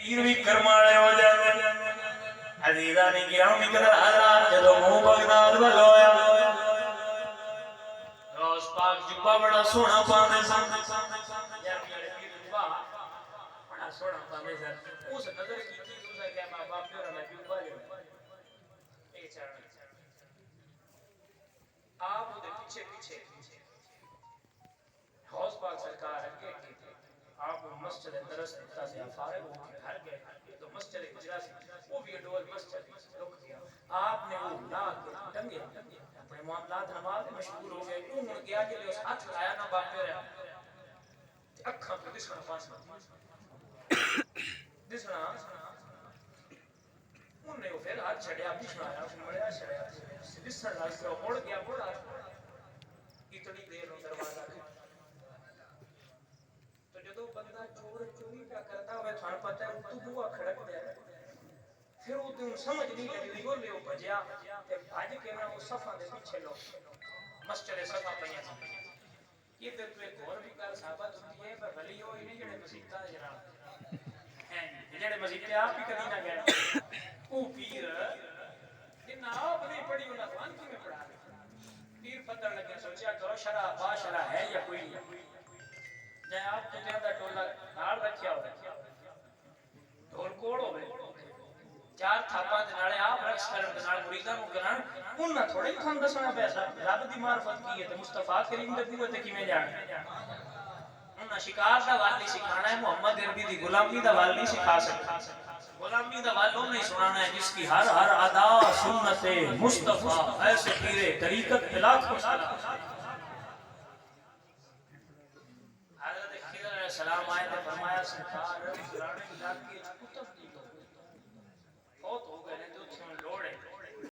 پیر بھی کرمانے ہو جاتے عزیزانی گرامی قدر حضرات جدو منہ بغداد بلویا روز پاک جبا بڑا سونا پاندے سن بڑا سونا پاندے سن اس نظر کی چیز اسے کیا ماں باپ پیورا میں جبا لے اے چارنے آپ وہ دے پیچھے پیچھے حوض پاک سرکار اگے کی تھے آپ وہ مسجد درس دیتا سے فارغ ہو کے گھر گئے تو مسجد اجرا سے وہ بھی ڈول مسجد رک گیا آپ نے وہ لا کے ٹنگے اپنے معاملات نماز مشغول ہو گئے اون گیا کہ اس ہاتھ لایا نہ باپ پہ رہا اکھاں پہ دسنا پاس دسنا ان نے وہ پھر ہاتھ چھڑیا دسنا آیا اس نے بڑا چھڑیا دسنا لاستے وہ مڑ گیا مڑا اتنی دیر میں دروازہ کھڑا تو جدو بندہ چور چوری کا کرتا ہوئے تھان پتہ ہے تو بوا کھڑک دے پھر وہ تم سمجھ نہیں لگی وہ لے بھجیا تے بھج کے نہ وہ صفا دے پیچھے لو مسجد صفا پیا یہ تے تو ایک اور بھی گل ثابت ہوتی ہے پر ولی ہوئی نہیں جڑے مسیطا جناب ہیں جڑے مسیطے آپ بھی کبھی نہ گئے او پیر جن آپ نہیں پڑھی انہاں قرآن کی میں پڑھا پیر پتہ لگے سوچیا کرو شرع با شرع ہے یا کوئی نہیں جائے آپ کو زیادہ ٹولا نال رکھیا ہو ڈھول کوڑ ہو گئے چار تھاپاں دے نالے آپ رقص کرن دے نال مریداں نوں کرن انہاں تھوڑے ہی تھان دسنا پیسہ رب دی معرفت کی ہے تے مصطفی کریم دے قوت کیویں جان انہاں شکار دا ول نہیں سکھانا ہے محمد عربی دی غلامی دا ول نہیں سکھا سکتا غلامی دا ول نہیں سنانا ہے جس کی ہر ہر ادا سنت مصطفی ایسے پیرے طریقت لاکھ کو سلام حضرت خضر علیہ السلام آئے تے فرمایا سرکار فلانے علاقے کتب دی لو